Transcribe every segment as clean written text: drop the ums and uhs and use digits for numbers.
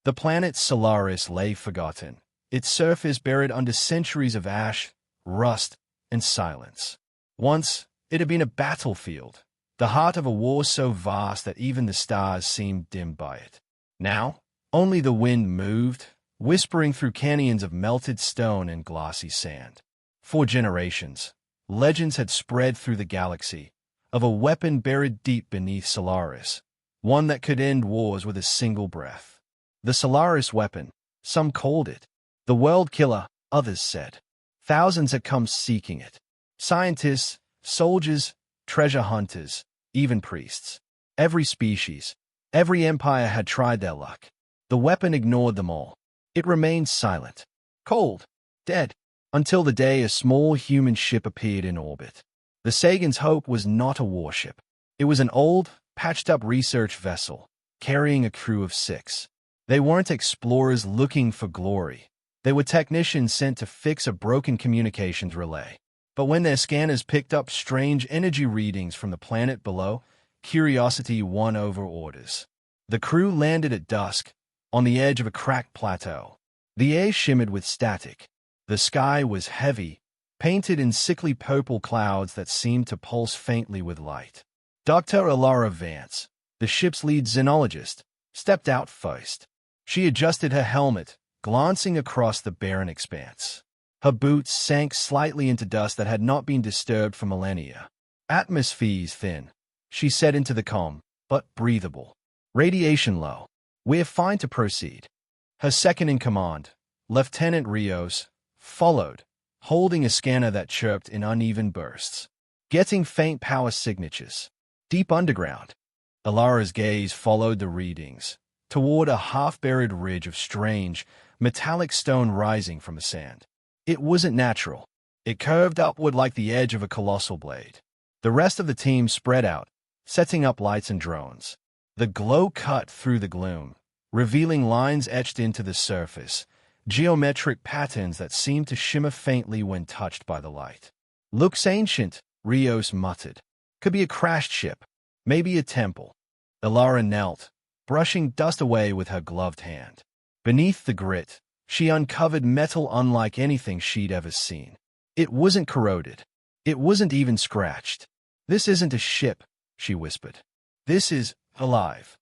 The planet Solaris lay forgotten, its surface buried under centuries of ash, rust, and silence. Once, it had been a battlefield, the heart of a war so vast that even the stars seemed dimmed by it. Now, only the wind moved, whispering through canyons of melted stone and glossy sand. For generations, legends had spread through the galaxy of a weapon buried deep beneath Solaris, one that could end wars with a single breath. The Solaris weapon, some called it the world killer, others said. Thousands had come seeking it. Scientists, soldiers, treasure hunters, even priests. Every species, every empire had tried their luck. The weapon ignored them all. It remained silent, cold, dead, until the day a small human ship appeared in orbit. The Sagan's hope was not a warship. It was an old, patched-up research vessel, carrying a crew of 6. They weren't explorers looking for glory. They were technicians sent to fix a broken communications relay. But when their scanners picked up strange energy readings from the planet below, curiosity won over orders. The crew landed at dusk, on the edge of a cracked plateau. The air shimmered with static. The sky was heavy, painted in sickly purple clouds that seemed to pulse faintly with light. Dr. Alara Vance, the ship's lead xenologist, stepped out first. She adjusted her helmet, glancing across the barren expanse. Her boots sank slightly into dust that had not been disturbed for millennia. Atmosphere's thin, she said into the comm, but breathable. Radiation low. We're fine to proceed. Her second-in-command, Lieutenant Rios, followed, holding a scanner that chirped in uneven bursts, getting faint power signatures. Deep underground. Alara's gaze followed the readings, toward a half-buried ridge of strange, metallic stone rising from the sand. It wasn't natural. It curved upward like the edge of a colossal blade. The rest of the team spread out, setting up lights and drones. The glow cut through the gloom, revealing lines etched into the surface, geometric patterns that seemed to shimmer faintly when touched by the light. Looks ancient, Rios muttered. Could be a crashed ship, maybe a temple. Alara knelt, brushing dust away with her gloved hand. Beneath the grit, she uncovered metal unlike anything she'd ever seen. It wasn't corroded. It wasn't even scratched. This isn't a ship, she whispered. This is alive.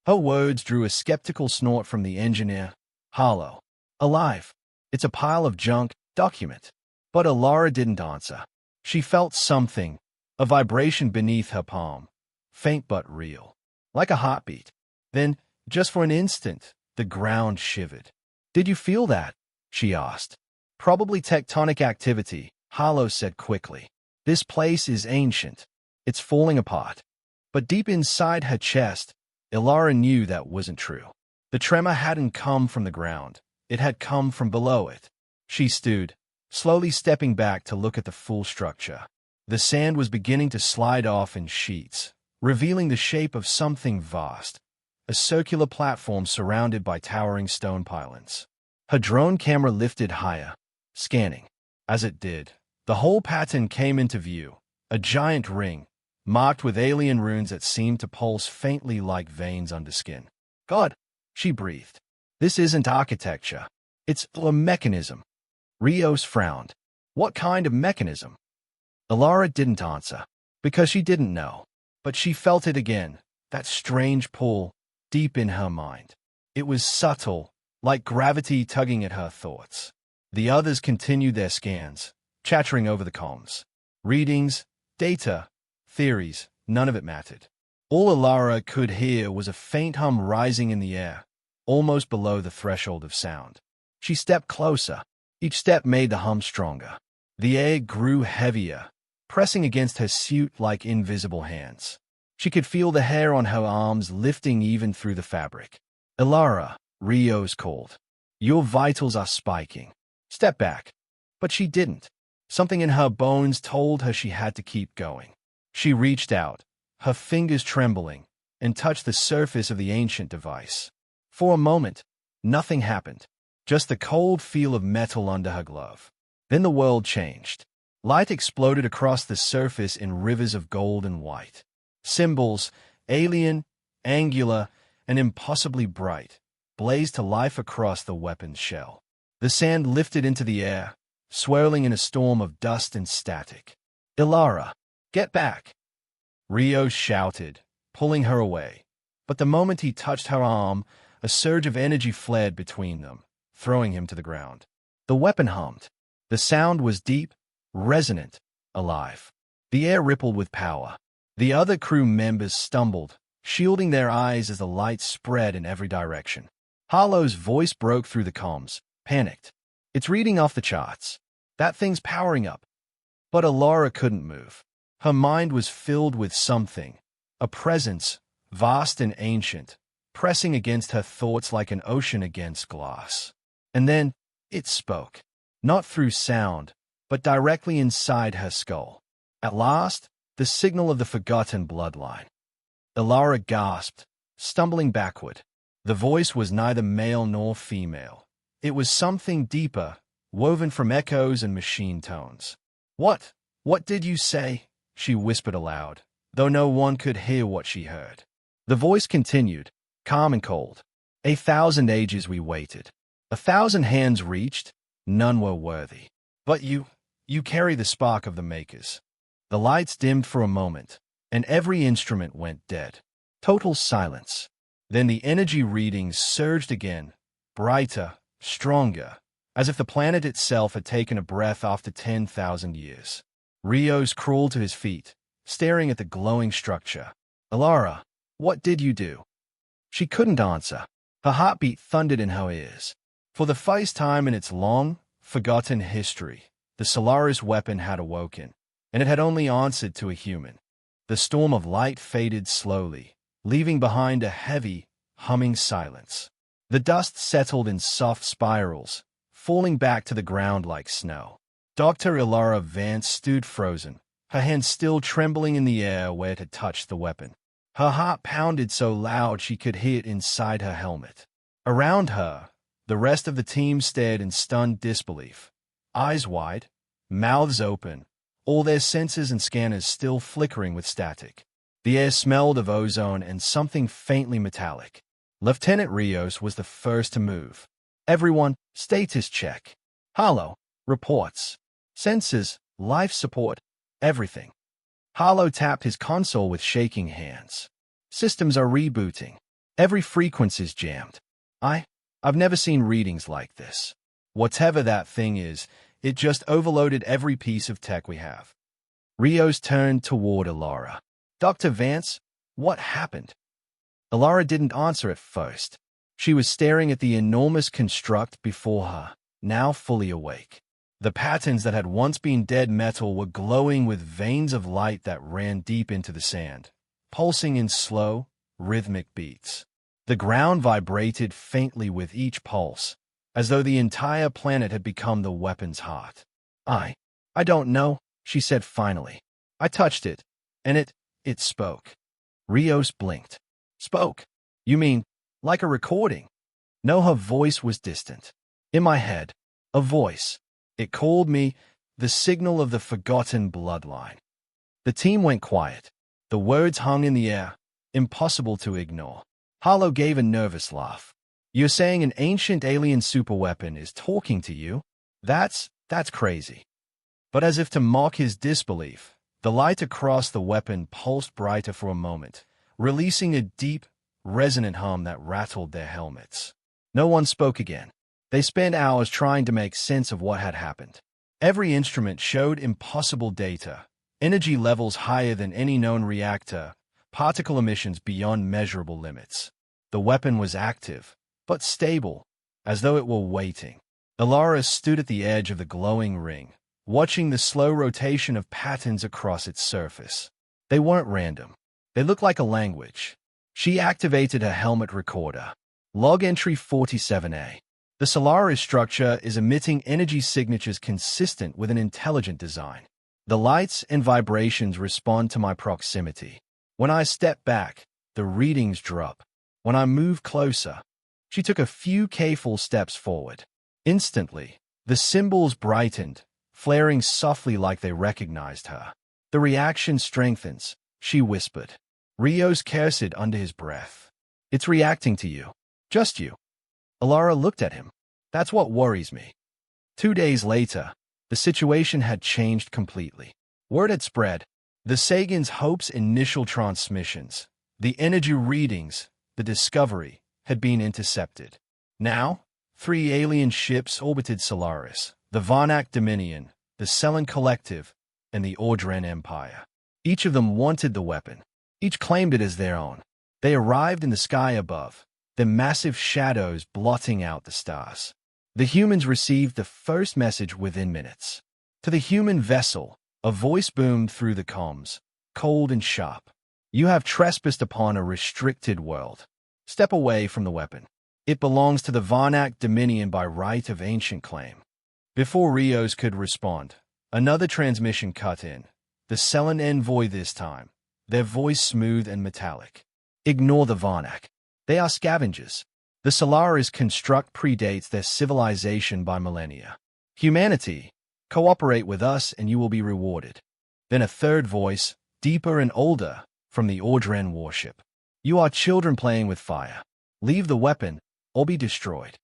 Her words drew a skeptical snort from the engineer. Hollow. Alive. It's a pile of junk, document. But Alara didn't answer. She felt something, a vibration beneath her palm, faint but real, like a heartbeat. Then, just for an instant, the ground shivered. Did you feel that? She asked. Probably tectonic activity, Hollow said quickly. This place is ancient. It's falling apart. But deep inside her chest, Alara knew that wasn't true. The tremor hadn't come from the ground. It had come from below it. She stood, slowly stepping back to look at the full structure. The sand was beginning to slide off in sheets, revealing the shape of something vast, a circular platform surrounded by towering stone pylons. Her drone camera lifted higher, scanning. As it did, the whole pattern came into view, a giant ring, marked with alien runes that seemed to pulse faintly like veins under skin. God, she breathed. This isn't architecture. It's a mechanism. Rios frowned. What kind of mechanism? Alara didn't answer, because she didn't know. But she felt it again, that strange pull, deep in her mind. It was subtle, like gravity tugging at her thoughts. The others continued their scans, chattering over the comms. Readings, data, theories, none of it mattered. All Alara could hear was a faint hum rising in the air, almost below the threshold of sound. She stepped closer. Each step made the hum stronger. The air grew heavier, pressing against her suit like invisible hands. She could feel the hair on her arms lifting even through the fabric. Alara, Rios called. Your vitals are spiking. Step back. But she didn't. Something in her bones told her she had to keep going. She reached out, her fingers trembling, and touched the surface of the ancient device. For a moment, nothing happened, just the cold feel of metal under her glove. Then the world changed. Light exploded across the surface in rivers of gold and white. Symbols, alien, angular, and impossibly bright, blazed to life across the weapon's shell. The sand lifted into the air, swirling in a storm of dust and static. "Ilara, get back!" Rios shouted, pulling her away. But the moment he touched her arm, a surge of energy flared between them, throwing him to the ground. The weapon hummed. The sound was deep, resonant, alive. The air rippled with power. The other crew members stumbled, shielding their eyes as the light spread in every direction. Harlow's voice broke through the comms, panicked. "It's reading off the charts. That thing's powering up." But Ilara couldn't move. Her mind was filled with something, a presence, vast and ancient, pressing against her thoughts like an ocean against glass. And then it spoke, not through sound, but directly inside her skull. At last, the signal of the forgotten bloodline. Ilara gasped, stumbling backward. The voice was neither male nor female. It was something deeper, woven from echoes and machine tones. What did you say?" she whispered aloud, though no one could hear what she heard. The voice continued, calm and cold. "1,000 ages we waited. 1,000 hands reached, none were worthy. But you carry the spark of the makers." The lights dimmed for a moment, and every instrument went dead. Total silence. Then the energy readings surged again, brighter, stronger, as if the planet itself had taken a breath after 10,000 years. Rios crawled to his feet, staring at the glowing structure. "Ilara, what did you do?" She couldn't answer. Her heartbeat thundered in her ears. For the first time in its long, forgotten history, the Solaris weapon had awoken, and it had only answered to a human. The storm of light faded slowly, leaving behind a heavy, humming silence. The dust settled in soft spirals, falling back to the ground like snow. Dr. Ilara Vance stood frozen, her hand still trembling in the air where it had touched the weapon. Her heart pounded so loud she could hear it inside her helmet. Around her, the rest of the team stared in stunned disbelief, eyes wide, mouths open, all their sensors and scanners still flickering with static. The air smelled of ozone and something faintly metallic. Lieutenant Rios was the first to move. "Everyone, status check. Harlow, reports. Sensors, life support, everything." Harlow tapped his console with shaking hands. "Systems are rebooting. Every frequency's jammed. I've never seen readings like this. Whatever that thing is, it just overloaded every piece of tech we have." Rios turned toward Ilara. "Dr. Vance, what happened?" Ilara didn't answer at first. She was staring at the enormous construct before her, now fully awake. The patterns that had once been dead metal were glowing with veins of light that ran deep into the sand, pulsing in slow, rhythmic beats. The ground vibrated faintly with each pulse, as though the entire planet had become the weapon's heart. I don't know," she said finally. "I touched it, and it spoke." Rios blinked. "Spoke? You mean, like a recording?" No, her voice was distant. "In my head, a voice. It called me, the signal of the forgotten bloodline." The team went quiet. The words hung in the air, impossible to ignore. Harlow gave a nervous laugh. "You're saying an ancient alien superweapon is talking to you? That's crazy." But as if to mock his disbelief, the light across the weapon pulsed brighter for a moment, releasing a deep, resonant hum that rattled their helmets. No one spoke again. They spent hours trying to make sense of what had happened. Every instrument showed impossible data, energy levels higher than any known reactor, particle emissions beyond measurable limits. The weapon was active, but stable, as though it were waiting. Ilara stood at the edge of the glowing ring, watching the slow rotation of patterns across its surface. They weren't random. They looked like a language. She activated her helmet recorder. Log entry 47A. The Solaris structure is emitting energy signatures consistent with an intelligent design. The lights and vibrations respond to my proximity. When I step back, the readings drop. When I move closer, she took a few careful steps forward. Instantly, the symbols brightened, flaring softly like they recognized her. "The reaction strengthens," she whispered. Rios cursed under his breath. "It's reacting to you. Just you." Alara looked at him. That's what worries me. 2 days later, the situation had changed completely. Word had spread. The Sagan's Hope's initial transmissions, the energy readings, the discovery, had been intercepted. Now, 3 alien ships orbited Solaris, the Varnak Dominion, the Selen Collective, and the Ordren Empire. Each of them wanted the weapon. Each claimed it as their own. They arrived in the sky above, their massive shadows blotting out the stars. The humans received the first message within minutes. To the human vessel, a voice boomed through the comms, cold and sharp. You have trespassed upon a restricted world. Step away from the weapon. It belongs to the Varnak Dominion by right of ancient claim. Before Rios could respond, another transmission cut in. The Selen envoy this time, their voice smooth and metallic. Ignore the Varnak. They are scavengers. The Solaris construct predates their civilization by millennia. Humanity, cooperate with us and you will be rewarded. Then a third voice, deeper and older, from the Ordren warship. You are children playing with fire. Leave the weapon, or be destroyed.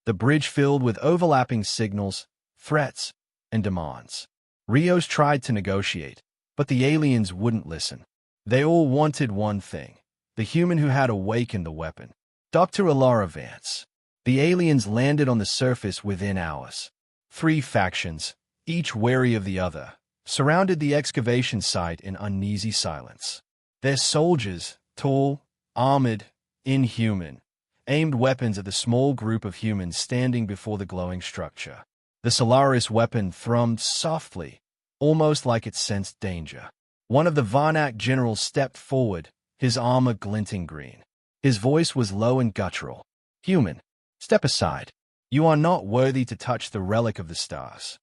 The bridge filled with overlapping signals, threats, and demands. Rios tried to negotiate, but the aliens wouldn't listen. They all wanted one thing, the human who had awakened the weapon. Dr. Alara Vance. The aliens landed on the surface within hours. 3 factions, each wary of the other, surrounded the excavation site in uneasy silence. Their soldiers, tall, armored, inhuman, aimed weapons at the small group of humans standing before the glowing structure. The Solaris weapon thrummed softly, almost like it sensed danger. One of the Varnak generals stepped forward, his armor glinting green. His voice was low and guttural. Human, step aside. You are not worthy to touch the relic of the stars.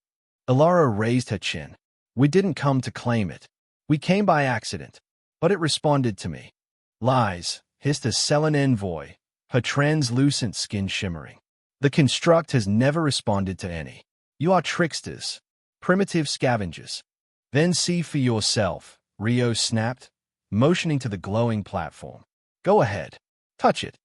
Alara raised her chin. We didn't come to claim it. We came by accident, but it responded to me. Lies, hissed a Selen envoy, her translucent skin shimmering. The construct has never responded to any. You are tricksters, primitive scavengers. Then see for yourself, Rio snapped, motioning to the glowing platform. Go ahead. Touch it.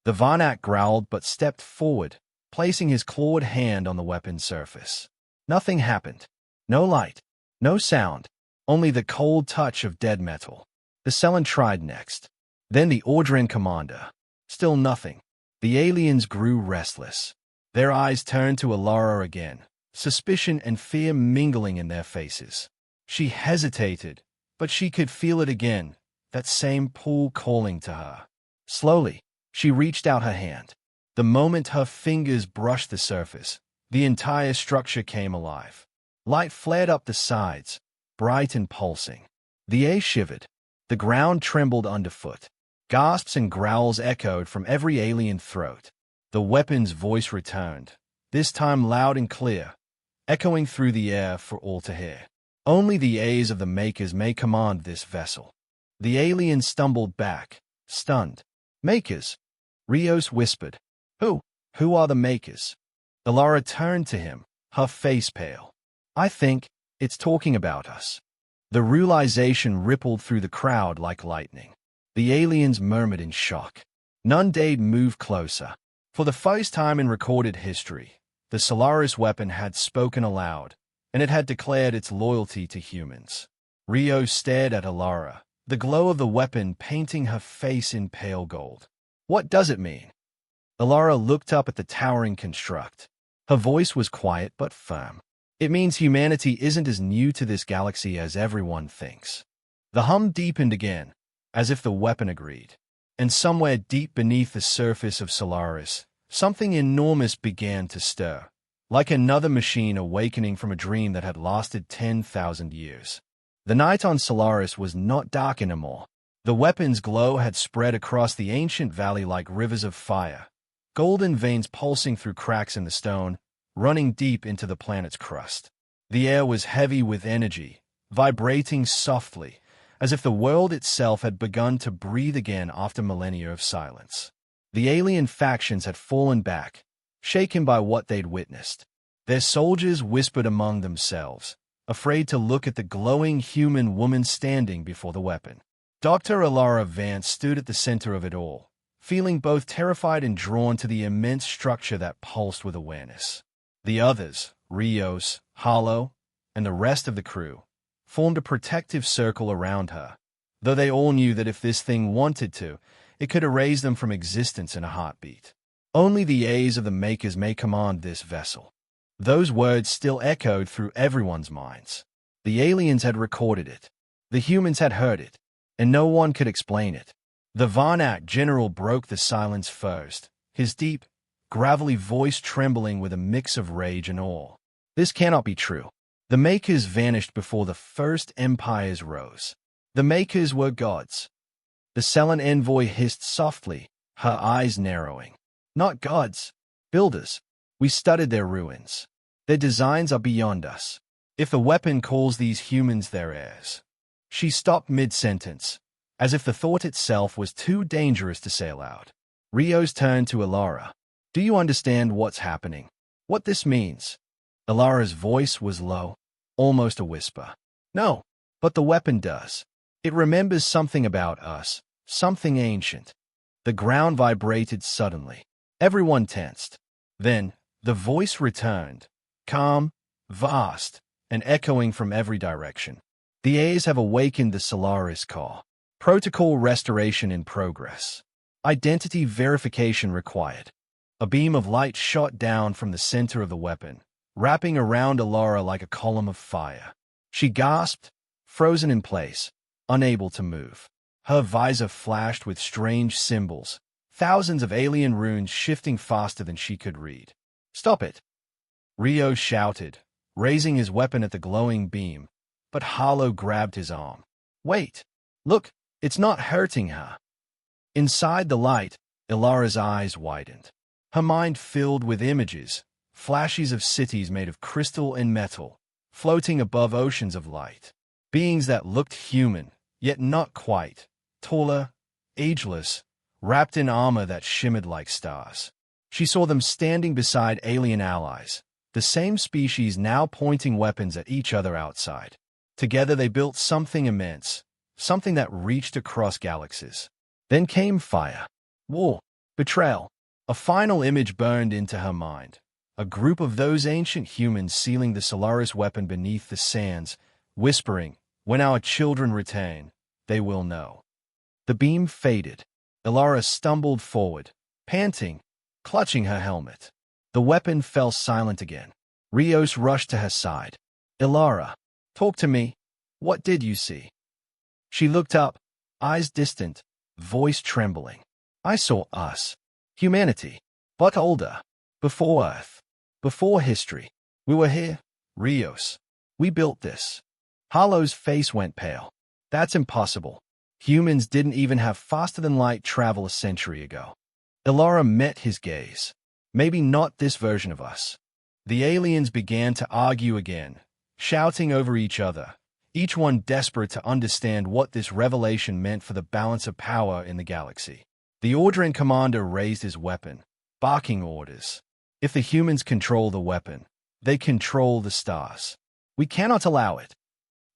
The Varnak growled but stepped forward, placing his clawed hand on the weapon's surface. Nothing happened. No light. No sound. Only the cold touch of dead metal. The Selen tried next. Then the Ordren commander. Still nothing. The aliens grew restless. Their eyes turned to Alara again, suspicion and fear mingling in their faces. She hesitated, but she could feel it again, that same pull calling to her. Slowly, she reached out her hand. The moment her fingers brushed the surface, the entire structure came alive. Light flared up the sides, bright and pulsing. The air shivered. The ground trembled underfoot. Gasps and growls echoed from every alien throat. The weapon's voice returned, this time loud and clear, echoing through the air for all to hear. Only the A's of the Makers may command this vessel. The alien stumbled back, stunned. Makers? Rios whispered. Who? Who are the Makers? Alara turned to him, her face pale. I think it's talking about us. The realization rippled through the crowd like lightning. The aliens murmured in shock. None dared move closer. For the first time in recorded history, the Solaris weapon had spoken aloud, and it had declared its loyalty to humans. Rio stared at Alara, the glow of the weapon painting her face in pale gold. What does it mean? Alara looked up at the towering construct. Her voice was quiet but firm. It means humanity isn't as new to this galaxy as everyone thinks. The hum deepened again, as if the weapon agreed. And somewhere deep beneath the surface of Solaris, something enormous began to stir, like another machine awakening from a dream that had lasted 10,000 years. The night on Solaris was not dark anymore. The weapon's glow had spread across the ancient valley like rivers of fire, golden veins pulsing through cracks in the stone, running deep into the planet's crust. The air was heavy with energy, vibrating softly, as if the world itself had begun to breathe again after millennia of silence. The alien factions had fallen back, shaken by what they'd witnessed. Their soldiers whispered among themselves, afraid to look at the glowing human woman standing before the weapon. Dr. Alara Vance stood at the center of it all, feeling both terrified and drawn to the immense structure that pulsed with awareness. The others, Rios, Harlow, and the rest of the crew, formed a protective circle around her, though they all knew that if this thing wanted to, it could erase them from existence in a heartbeat. Only the A's of the Makers may command this vessel. Those words still echoed through everyone's minds. The aliens had recorded it. The humans had heard it, and no one could explain it. The Varnak general broke the silence first, his deep, gravelly voice trembling with a mix of rage and awe. This cannot be true. The Makers vanished before the first empires rose. The Makers were gods. The Selen envoy hissed softly, her eyes narrowing. Not gods, builders. We studied their ruins. Their designs are beyond us. If the weapon calls these humans their heirs. She stopped mid-sentence, as if the thought itself was too dangerous to say aloud. Rios turned to Ilara. Do you understand what's happening? What this means? Ilara's voice was low, almost a whisper. No, but the weapon does. It remembers something about us, something ancient. The ground vibrated suddenly. Everyone tensed. Then, the voice returned, calm, vast, and echoing from every direction. The A's have awakened the Solaris core. Protocol restoration in progress. Identity verification required. A beam of light shot down from the center of the weapon, wrapping around Ilara like a column of fire. She gasped, frozen in place, unable to move. Her visor flashed with strange symbols, thousands of alien runes shifting faster than she could read. Stop it! Rio shouted, raising his weapon at the glowing beam, but Harlow grabbed his arm. Wait! Look, it's not hurting her. Inside the light, Ilara's eyes widened. Her mind filled with images, flashes of cities made of crystal and metal, floating above oceans of light. Beings that looked human, yet not quite, taller, ageless, wrapped in armor that shimmered like stars. She saw them standing beside alien allies, the same species now pointing weapons at each other outside. Together they built something immense, something that reached across galaxies. Then came fire, war, betrayal. A final image burned into her mind. A group of those ancient humans sealing the Solaris weapon beneath the sands, whispering, when our children return, they will know. The beam faded. Ilara stumbled forward, panting, clutching her helmet. The weapon fell silent again. Rios rushed to her side. Ilara, talk to me. What did you see? She looked up, eyes distant, voice trembling. I saw us. Humanity. But older. Before Earth. Before history. We were here. Rios. We built this. Harlow's face went pale. That's impossible. Humans didn't even have faster-than-light travel a century ago. Ilara met his gaze. Maybe not this version of us. The aliens began to argue again, shouting over each other, each one desperate to understand what this revelation meant for the balance of power in the galaxy. The Ordering commander raised his weapon, barking orders. If the humans control the weapon, they control the stars. We cannot allow it.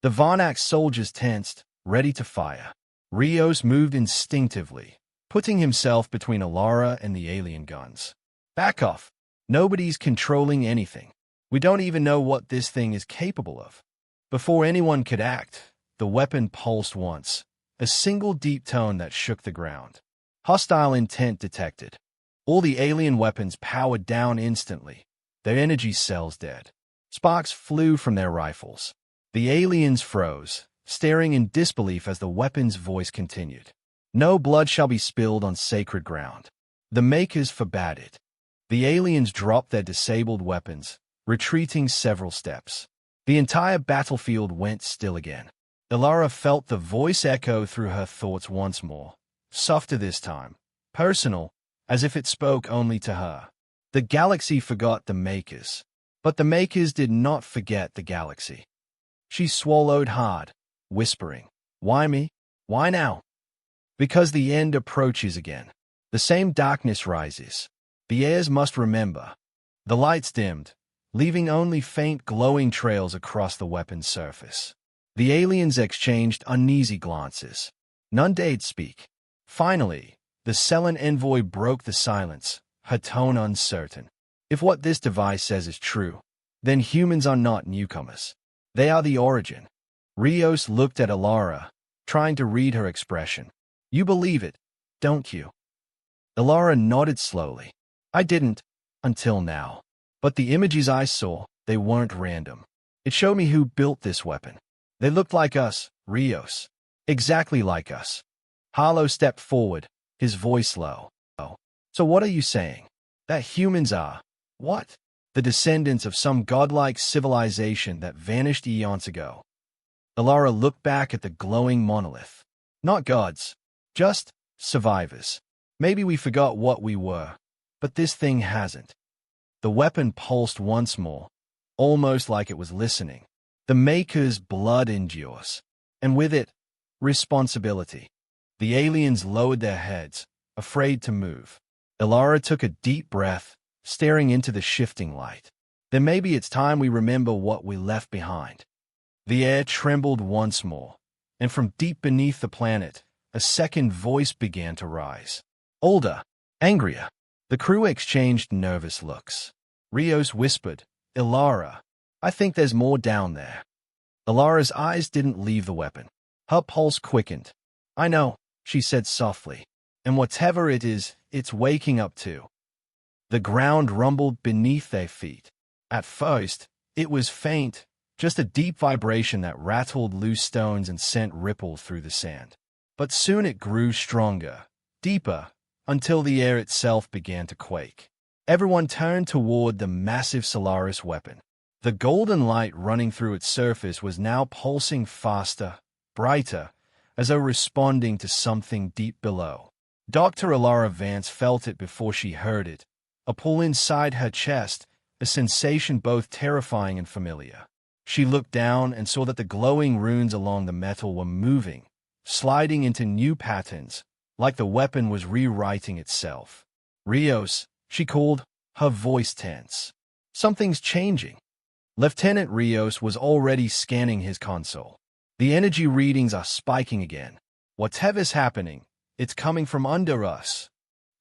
The Varnak soldiers tensed, ready to fire. Rios moved instinctively, putting himself between Ilara and the alien guns. Back off. Nobody's controlling anything. We don't even know what this thing is capable of. Before anyone could act, the weapon pulsed once, a single deep tone that shook the ground. Hostile intent detected. All the alien weapons powered down instantly, their energy cells dead. Sparks flew from their rifles. The aliens froze, staring in disbelief as the weapon's voice continued. No blood shall be spilled on sacred ground. The Makers forbade it. The aliens dropped their disabled weapons, retreating several steps. The entire battlefield went still again. Ilara felt the voice echo through her thoughts once more, softer this time, personal, as if it spoke only to her. The galaxy forgot the Makers, but the Makers did not forget the galaxy. She swallowed hard, whispering, Why me? Why now? Because the end approaches again. The same darkness rises. The heirs must remember. The lights dimmed, leaving only faint glowing trails across the weapon's surface. The aliens exchanged uneasy glances. None dared speak. Finally, The Selene envoy broke the silence, her tone uncertain. If what this device says is true, then humans are not newcomers. They are the origin. Rios looked at Ilara, trying to read her expression. You believe it, don't you? Ilara nodded slowly. I didn't, until now. But the images I saw, they weren't random. It showed me who built this weapon. They looked like us, Rios. Exactly like us. Harlow stepped forward, his voice low. Oh, so what are you saying? That humans are, what? The descendants of some godlike civilization that vanished eons ago. Ilara looked back at the glowing monolith. Not gods, just survivors. Maybe we forgot what we were, but this thing hasn't. The weapon pulsed once more, almost like it was listening. The Maker's blood endures, and with it, responsibility. The aliens lowered their heads, afraid to move. Ilara took a deep breath, staring into the shifting light. Then maybe it's time we remember what we left behind. The air trembled once more, and from deep beneath the planet, a second voice began to rise. Older, angrier. The crew exchanged nervous looks. Rios whispered, Ilara, I think there's more down there. Ilara's eyes didn't leave the weapon. Her pulse quickened. I know, she said softly. And whatever it is, it's waking up too. The ground rumbled beneath their feet. At first, it was faint, just a deep vibration that rattled loose stones and sent ripples through the sand. But soon it grew stronger, deeper, until the air itself began to quake. Everyone turned toward the massive Solaris weapon. The golden light running through its surface was now pulsing faster, brighter, as though responding to something deep below. Dr. Ilara Vance felt it before she heard it, a pull inside her chest, a sensation both terrifying and familiar. She looked down and saw that the glowing runes along the metal were moving, sliding into new patterns, like the weapon was rewriting itself. Rios, she called, her voice tense. Something's changing. Lieutenant Rios was already scanning his console. The energy readings are spiking again. Whatever's happening, it's coming from under us.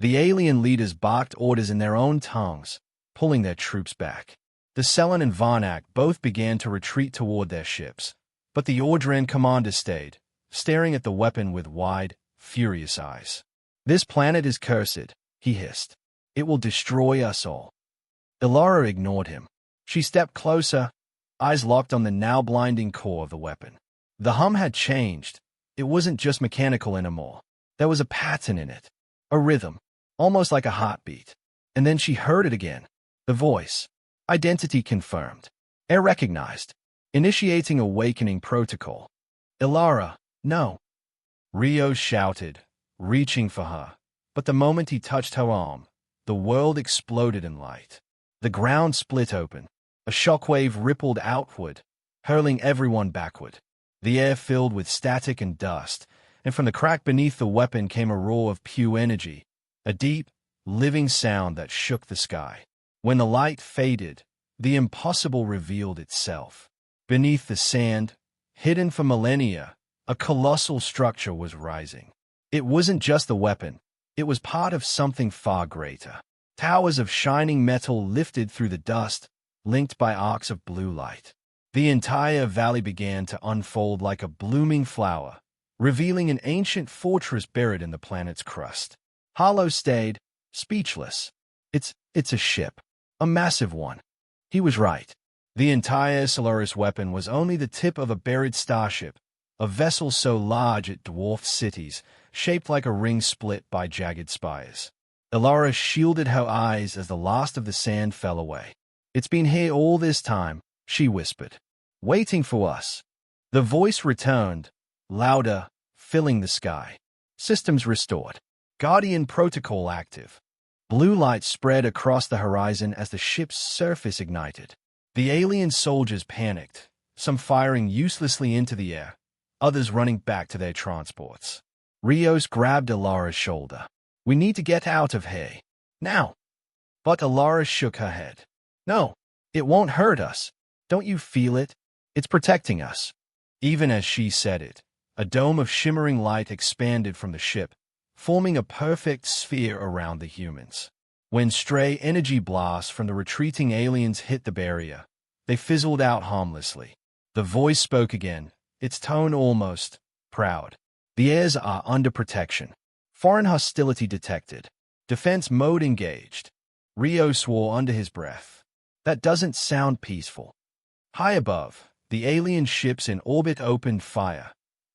The alien leaders barked orders in their own tongues, pulling their troops back. The Selene and Varnak both began to retreat toward their ships, but the Ordran commander stayed, staring at the weapon with wide, furious eyes. This planet is cursed, he hissed. It will destroy us all. Ilara ignored him. She stepped closer, eyes locked on the now blinding core of the weapon. The hum had changed. It wasn't just mechanical anymore. There was a pattern in it, a rhythm, almost like a heartbeat. And then she heard it again. The voice. Identity confirmed. Air recognized. Initiating awakening protocol. Ilara, no. Rios shouted, reaching for her. But the moment he touched her arm, the world exploded in light. The ground split open. A shockwave rippled outward, hurling everyone backward. The air filled with static and dust, and from the crack beneath the weapon came a roar of pure energy, a deep, living sound that shook the sky. When the light faded, the impossible revealed itself. Beneath the sand, hidden for millennia, a colossal structure was rising. It wasn't just the weapon, it was part of something far greater. Towers of shining metal lifted through the dust, linked by arcs of blue light. The entire valley began to unfold like a blooming flower, revealing an ancient fortress buried in the planet's crust. Harlow stayed, speechless. It's a ship. A massive one. He was right. The entire Solaris weapon was only the tip of a buried starship, a vessel so large it dwarfed cities, shaped like a ring split by jagged spires. Ilara shielded her eyes as the last of the sand fell away. It's been here all this time, she whispered. Waiting for us. The voice returned, louder, filling the sky. Systems restored. Guardian protocol active. Blue light spread across the horizon as the ship's surface ignited. The alien soldiers panicked, some firing uselessly into the air, others running back to their transports. Rios grabbed Ilara's shoulder. We need to get out of here. Now. But Ilara shook her head. No, it won't hurt us. Don't you feel it? It's protecting us. Even as she said it, a dome of shimmering light expanded from the ship, forming a perfect sphere around the humans. When stray energy blasts from the retreating aliens hit the barrier, they fizzled out harmlessly. The voice spoke again, its tone almost proud. The heirs are under protection. Foreign hostility detected. Defense mode engaged. Rio swore under his breath. That doesn't sound peaceful. High above, the alien ships in orbit opened fire,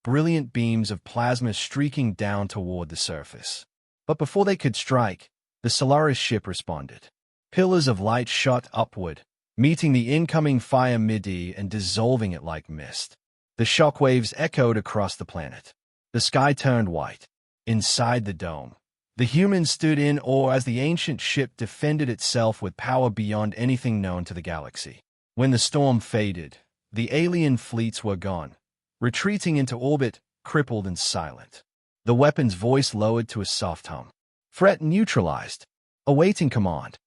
brilliant beams of plasma streaking down toward the surface. But before they could strike, the Solaris ship responded. Pillars of light shot upward, meeting the incoming fire mid-air and dissolving it like mist. The shockwaves echoed across the planet. The sky turned white. Inside the dome, the humans stood in awe as the ancient ship defended itself with power beyond anything known to the galaxy. When the storm faded, the alien fleets were gone, retreating into orbit, crippled and silent. The weapon's voice lowered to a soft hum. Threat neutralized. Awaiting command.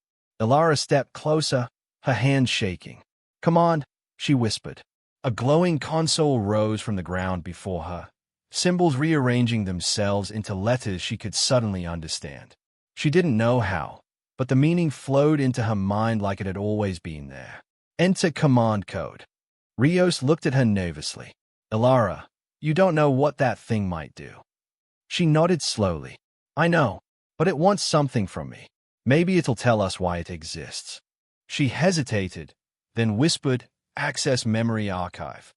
Ilara stepped closer, her hand shaking. Command, she whispered. A glowing console rose from the ground before her, symbols rearranging themselves into letters she could suddenly understand. She didn't know how, but the meaning flowed into her mind like it had always been there. Enter command code. Rios looked at her nervously. Ilara, you don't know what that thing might do. She nodded slowly. I know, but it wants something from me. Maybe it'll tell us why it exists. She hesitated, then whispered, Access memory archive.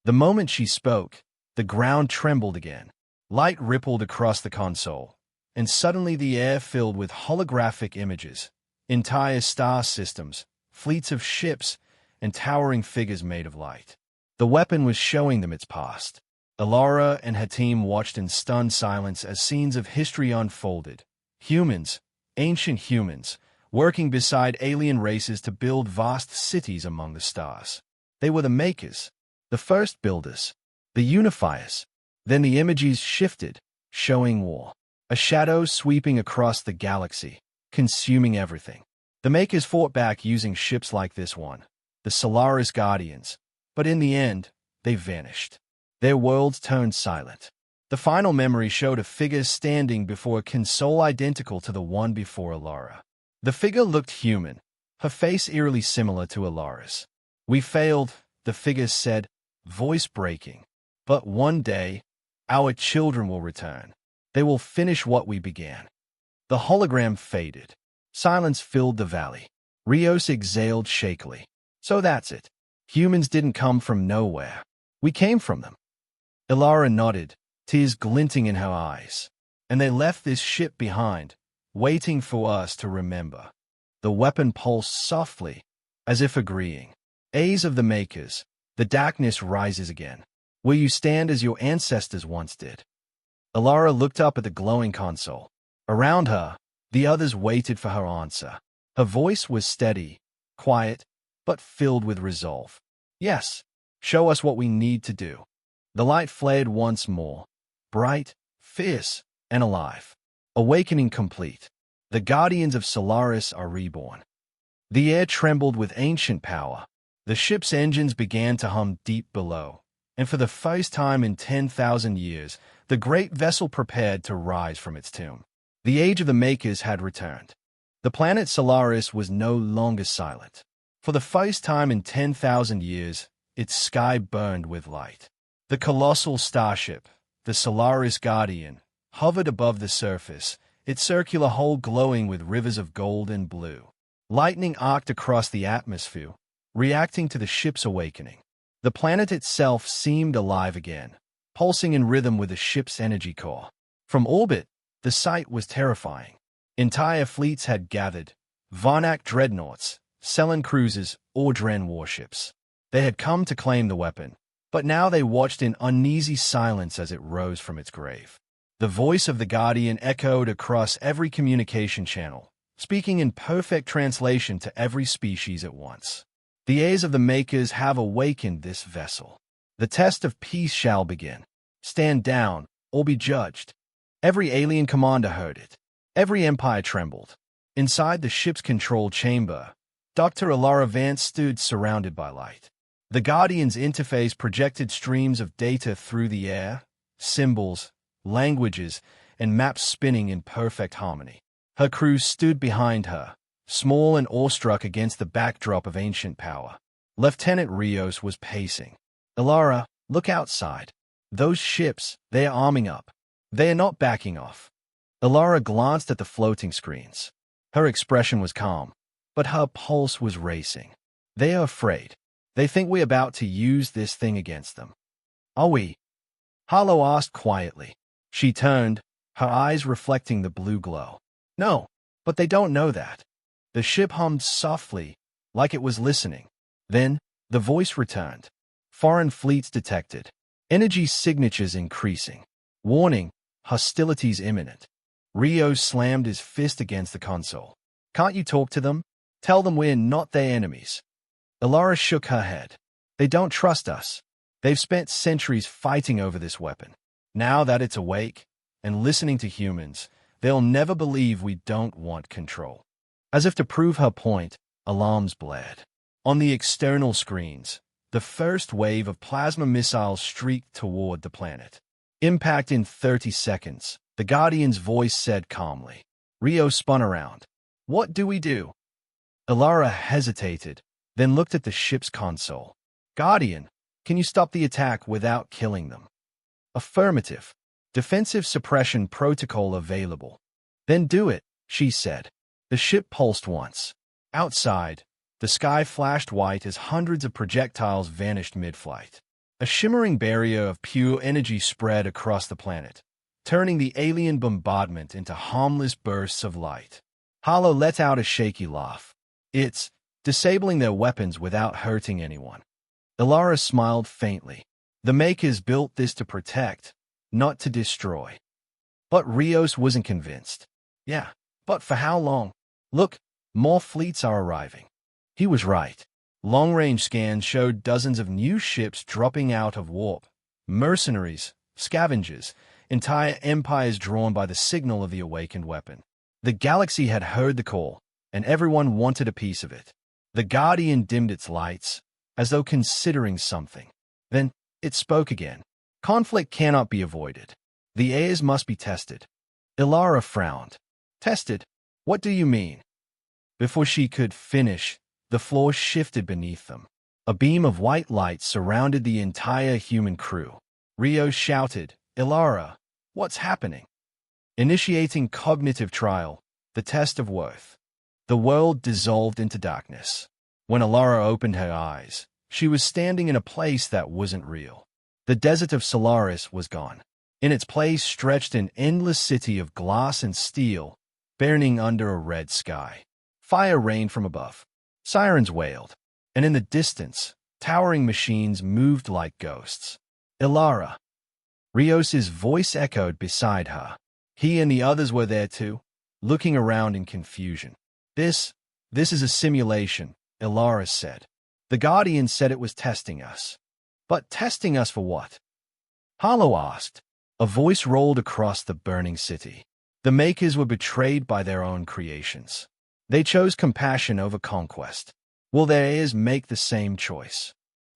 The moment she spoke, the ground trembled again. Light rippled across the console, and suddenly the air filled with holographic images, entire star systems, fleets of ships, and towering figures made of light. The weapon was showing them its past. Ilara and her team watched in stunned silence as scenes of history unfolded. Humans, ancient humans, working beside alien races to build vast cities among the stars. They were the makers, the first builders, the unifiers. Then the images shifted, showing war. A shadow sweeping across the galaxy, consuming everything. The makers fought back using ships like this one, the Solaris Guardians, but in the end, they vanished. Their worlds turned silent. The final memory showed a figure standing before a console identical to the one before Ilara. The figure looked human, her face eerily similar to Ilara's. We failed, the figure said, voice breaking. But one day, our children will return. They will finish what we began. The hologram faded. Silence filled the valley. Rios exhaled shakily. So that's it. Humans didn't come from nowhere. We came from them. Ilara nodded, tears glinting in her eyes. And they left this ship behind, waiting for us to remember. The weapon pulsed softly, as if agreeing. A's of the makers, the darkness rises again. Will you stand as your ancestors once did? Ilara looked up at the glowing console. Around her, the others waited for her answer. Her voice was steady, quiet, but filled with resolve. Yes, show us what we need to do. The light flared once more, bright, fierce, and alive. Awakening complete. The guardians of Solaris are reborn. The air trembled with ancient power. The ship's engines began to hum deep below, and for the first time in 10,000 years, the great vessel prepared to rise from its tomb. The age of the makers had returned. The planet Solaris was no longer silent. For the first time in 10,000 years, its sky burned with light. The colossal starship, the Solaris Guardian, hovered above the surface, its circular hull glowing with rivers of gold and blue. Lightning arced across the atmosphere, reacting to the ship's awakening. The planet itself seemed alive again, pulsing in rhythm with the ship's energy core. From orbit, the sight was terrifying. Entire fleets had gathered, Varnak dreadnoughts, Selen cruisers, Ordren warships. They had come to claim the weapon, but now they watched in uneasy silence as it rose from its grave. The voice of the Guardian echoed across every communication channel, speaking in perfect translation to every species at once. The heirs of the makers have awakened this vessel. The test of peace shall begin. Stand down, or be judged. Every alien commander heard it. Every empire trembled. Inside the ship's control chamber, Dr. Ilara Vance stood surrounded by light. The Guardian's interface projected streams of data through the air, symbols, languages, and maps spinning in perfect harmony. Her crew stood behind her, small and awestruck against the backdrop of ancient power. Lieutenant Rios was pacing. "Elara, look outside. Those ships, they are arming up. They are not backing off." Elara glanced at the floating screens. Her expression was calm, but her pulse was racing. "They are afraid. They think we're about to use this thing against them." "Are we?" Harlow asked quietly. She turned, her eyes reflecting the blue glow. "No, but they don't know that." The ship hummed softly, like it was listening. Then, the voice returned. "Foreign fleets detected. Energy signatures increasing. Warning, hostilities imminent." Rio slammed his fist against the console. "Can't you talk to them? Tell them we're not their enemies." Elara shook her head. "They don't trust us. They've spent centuries fighting over this weapon. Now that it's awake and listening to humans, they'll never believe we don't want control." As if to prove her point, alarms blared. On the external screens, the first wave of plasma missiles streaked toward the planet. "Impact in 30 seconds, the Guardian's voice said calmly. Rio spun around. "What do we do?" Elara hesitated, then looked at the ship's console. "Guardian, can you stop the attack without killing them?" "Affirmative. Defensive suppression protocol available." "Then do it," she said. The ship pulsed once. Outside, the sky flashed white as hundreds of projectiles vanished mid-flight. A shimmering barrier of pure energy spread across the planet, turning the alien bombardment into harmless bursts of light. Harlow let out a shaky laugh. "It's disabling their weapons without hurting anyone." Elara smiled faintly. "The Makers built this to protect, not to destroy." But Rios wasn't convinced. "Yeah, but for how long? Look, more fleets are arriving." He was right. Long-range scans showed dozens of new ships dropping out of warp. Mercenaries, scavengers, entire empires drawn by the signal of the awakened weapon. The galaxy had heard the call, and everyone wanted a piece of it. The Guardian dimmed its lights, as though considering something. Then, it spoke again. "Conflict cannot be avoided. The heirs must be tested." Elara frowned. "Tested? What do you mean?" Before she could finish, the floor shifted beneath them. A beam of white light surrounded the entire human crew. Rio shouted, "Elara, what's happening?" Initiating cognitive trial, the test of worth. The world dissolved into darkness. When Elara opened her eyes, she was standing in a place that wasn't real. The desert of Solaris was gone. In its place stretched an endless city of glass and steel, burning under a red sky. Fire rained from above. Sirens wailed. And in the distance, towering machines moved like ghosts. "Elara." Rios's voice echoed beside her. He and the others were there too, looking around in confusion. This is a simulation," Elara said. "The Guardian said it was testing us." "But testing us for what?" Harlow asked. A voice rolled across the burning city. The Makers were betrayed by their own creations. They chose compassion over conquest. Will their heirs make the same choice?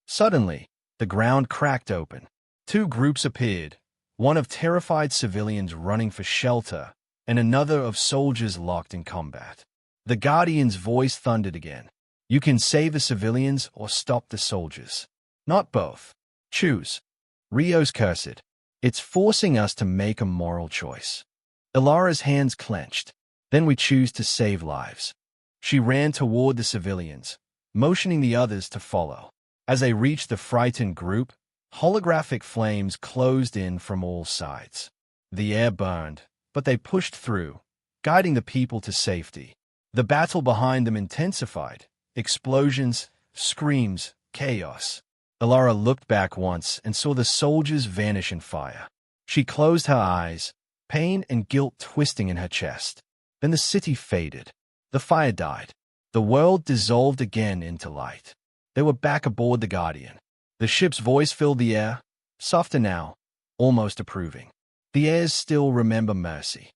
Suddenly, the ground cracked open. Two groups appeared, one of terrified civilians running for shelter, and another of soldiers locked in combat. The Guardian's voice thundered again. "You can save the civilians or stop the soldiers. Not both. Choose." Rios cursed. "It's forcing us to make a moral choice." Elara's hands clenched. "Then we choose to save lives." She ran toward the civilians, motioning the others to follow. As they reached the frightened group, holographic flames closed in from all sides. The air burned, but they pushed through, guiding the people to safety. The battle behind them intensified. Explosions, screams, chaos. Elara looked back once and saw the soldiers vanish in fire. She closed her eyes, pain and guilt twisting in her chest. Then the city faded. The fire died. The world dissolved again into light. They were back aboard the Guardian. The ship's voice filled the air, softer now, almost approving. The heirs still remember mercy.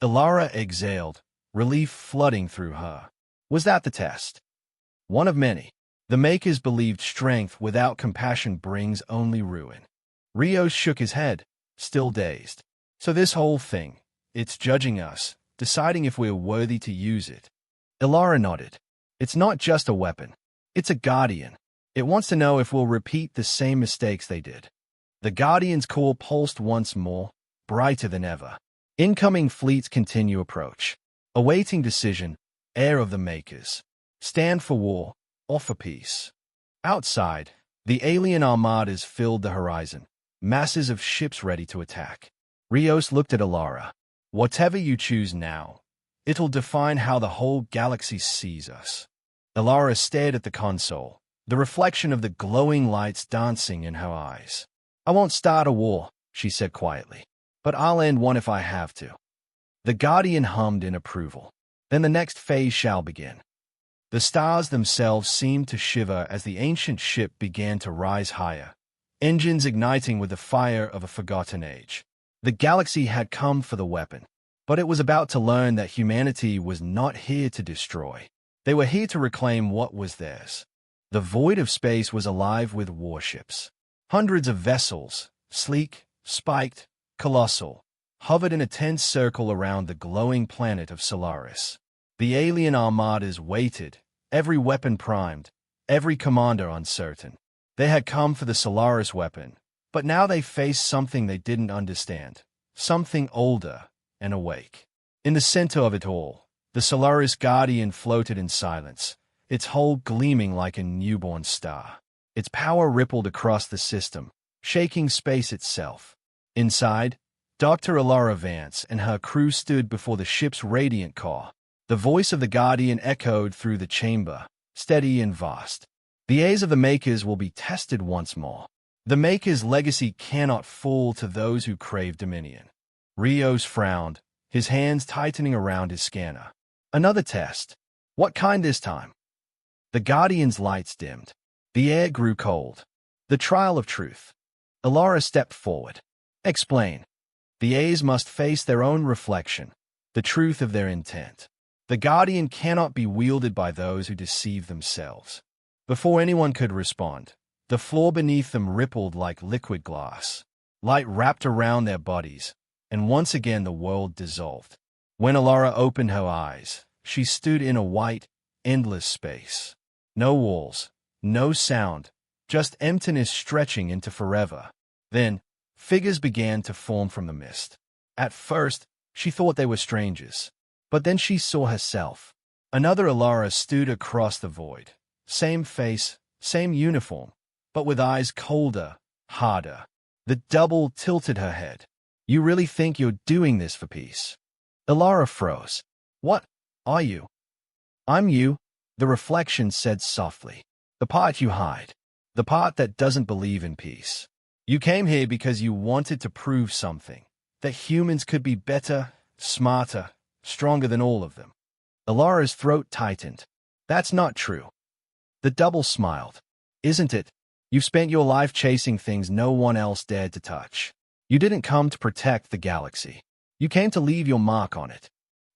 Elara exhaled, relief flooding through her. Was that the test? One of many. The Makers believed strength without compassion brings only ruin. Rios shook his head, still dazed. So this whole thing, it's judging us, deciding if we're worthy to use it. Ilara nodded. It's not just a weapon. It's a guardian. It wants to know if we'll repeat the same mistakes they did. The Guardian's core pulsed once more, brighter than ever. Incoming fleets continue approach. Awaiting decision, heir of the Makers. Stand for war, or for peace. Outside, the alien armadas filled the horizon, masses of ships ready to attack. Rios looked at Ilara. Whatever you choose now, it'll define how the whole galaxy sees us. Ilara stared at the console, the reflection of the glowing lights dancing in her eyes. I won't start a war, she said quietly, but I'll end one if I have to. The Guardian hummed in approval. Then the next phase shall begin. The stars themselves seemed to shiver as the ancient ship began to rise higher, engines igniting with the fire of a forgotten age. The galaxy had come for the weapon, but it was about to learn that humanity was not here to destroy. They were here to reclaim what was theirs. The void of space was alive with warships. Hundreds of vessels, sleek, spiked, colossal, hovered in a tense circle around the glowing planet of Solaris. The alien armadas waited, every weapon primed, every commander uncertain. They had come for the Solaris weapon, but now they faced something they didn't understand, something older and awake. In the center of it all, the Solaris Guardian floated in silence, its hull gleaming like a newborn star. Its power rippled across the system, shaking space itself. Inside, Dr. Ilara Vance and her crew stood before the ship's radiant core. The voice of the Guardian echoed through the chamber, steady and vast. The heirs of the Makers will be tested once more. The Makers' legacy cannot fall to those who crave dominion. Rios frowned, his hands tightening around his scanner. Another test. What kind this time? The Guardian's lights dimmed. The air grew cold. The trial of truth. Ilara stepped forward. Explain. The heirs must face their own reflection, the truth of their intent. The Guardian cannot be wielded by those who deceive themselves. Before anyone could respond, the floor beneath them rippled like liquid glass. Light wrapped around their bodies, and once again the world dissolved. When Ilara opened her eyes, she stood in a white, endless space. No walls, no sound, just emptiness stretching into forever. Then, figures began to form from the mist. At first, she thought they were strangers. But then she saw herself. Another Ilara stood across the void. Same face, same uniform, but with eyes colder, harder. The double tilted her head. You really think you're doing this for peace? Ilara froze. What are you? I'm you, the reflection said softly. The part you hide. The part that doesn't believe in peace. You came here because you wanted to prove something. That humans could be better, smarter, stronger than all of them. Ilara's throat tightened. That's not true. The double smiled. Isn't it? You've spent your life chasing things no one else dared to touch. You didn't come to protect the galaxy. You came to leave your mark on it.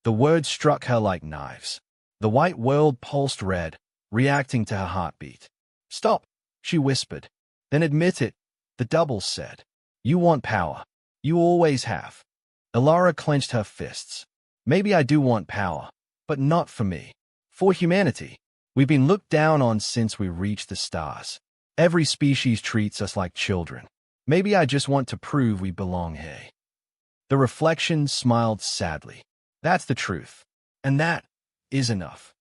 The words struck her like knives. The white world pulsed red, reacting to her heartbeat. Stop, she whispered. Then admit it, the double said. You want power. You always have. Ilara clenched her fists. Maybe I do want power, but not for me. For humanity. We've been looked down on since we reached the stars. Every species treats us like children. Maybe I just want to prove we belong here. The reflection smiled sadly. That's the truth. And that is enough.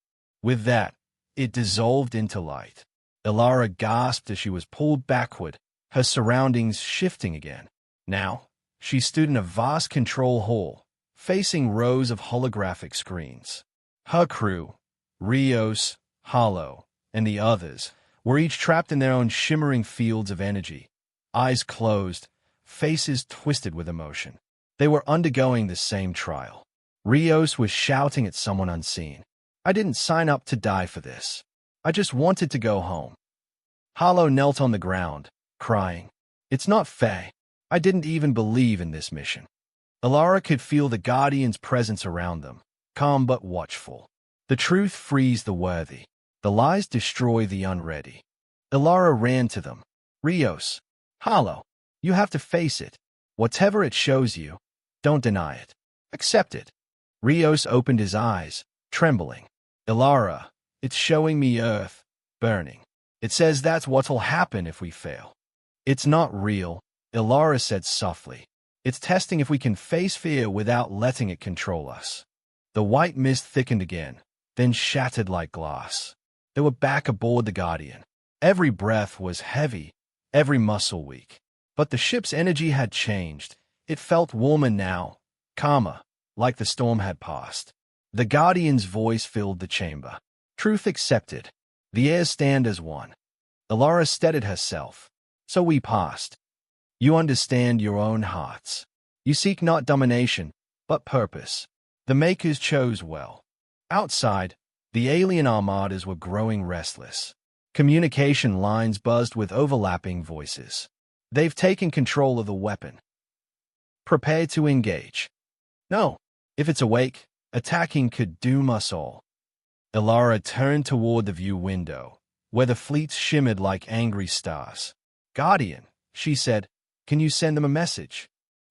With that, it dissolved into light. Ilara gasped as she was pulled backward, her surroundings shifting again. Now, she stood in a vast control hall, facing rows of holographic screens. Her crew, Rios, Hollow, and the others, were each trapped in their own shimmering fields of energy, eyes closed, faces twisted with emotion. They were undergoing the same trial. Rios was shouting at someone unseen. I didn't sign up to die for this. I just wanted to go home. Hollow knelt on the ground, crying. It's not fair. I didn't even believe in this mission. Ilara could feel the Guardian's presence around them, calm but watchful. The truth frees the worthy. The lies destroy the unready. Ilara ran to them. Rios, Hollow, you have to face it. Whatever it shows you, Don't deny it. Accept it. Rios opened his eyes, trembling. Ilara, it's showing me Earth, burning. It says that's what'll happen if we fail. It's not real, Ilara said softly. It's testing if we can face fear without letting it control us. The white mist thickened again, then shattered like glass. They were back aboard the Guardian. Every breath was heavy, every muscle weak. But the ship's energy had changed. It felt warmer now, calmer, like the storm had passed. The Guardian's voice filled the chamber. Truth accepted. The heirs stand as one. Ilara steadied herself. So we passed. You understand your own hearts. You seek not domination, but purpose. The Makers chose well. Outside, the alien armadas were growing restless. Communication lines buzzed with overlapping voices. They've taken control of the weapon. Prepare to engage. No, if it's awake, attacking could doom us all. Ilara turned toward the view window, where the fleets shimmered like angry stars. Guardian, she said, can you send them a message?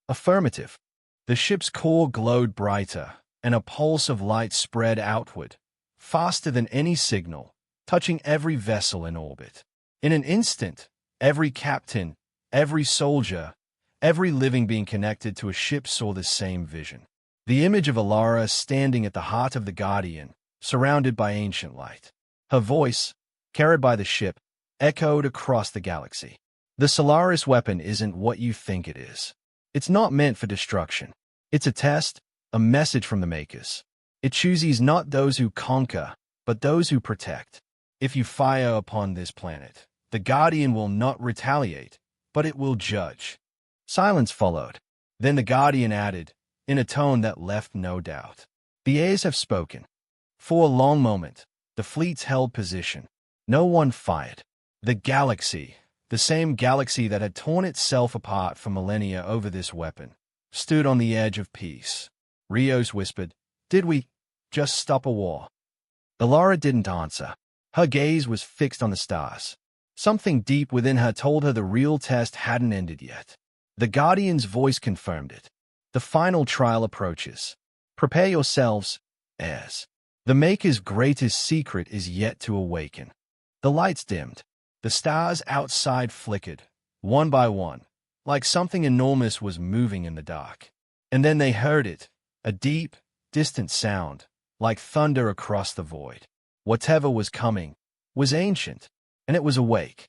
Affirmative. The ship's core glowed brighter, and a pulse of light spread outward, faster than any signal, touching every vessel in orbit. In an instant, every captain, every soldier, every living being connected to a ship saw the same vision. The image of Ilara standing at the heart of the Guardian, surrounded by ancient light. Her voice, carried by the ship, echoed across the galaxy. The Solaris weapon isn't what you think it is. It's not meant for destruction. It's a test, a message from the Makers. It chooses not those who conquer, but those who protect. If you fire upon this planet, the Guardian will not retaliate, but it will judge. Silence followed. Then the Guardian added, in a tone that left no doubt. The heirs have spoken. For a long moment, the fleets held position. No one fired. The galaxy, the same galaxy that had torn itself apart for millennia over this weapon, stood on the edge of peace. Rios whispered, did we just stop a war? Ilara didn't answer. Her gaze was fixed on the stars. Something deep within her told her the real test hadn't ended yet. The Guardian's voice confirmed it. The final trial approaches. Prepare yourselves, heirs. The Maker's greatest secret is yet to awaken. The lights dimmed. The stars outside flickered, one by one, like something enormous was moving in the dark. And then they heard it, a deep, distant sound, like thunder across the void. Whatever was coming was ancient, and it was awake.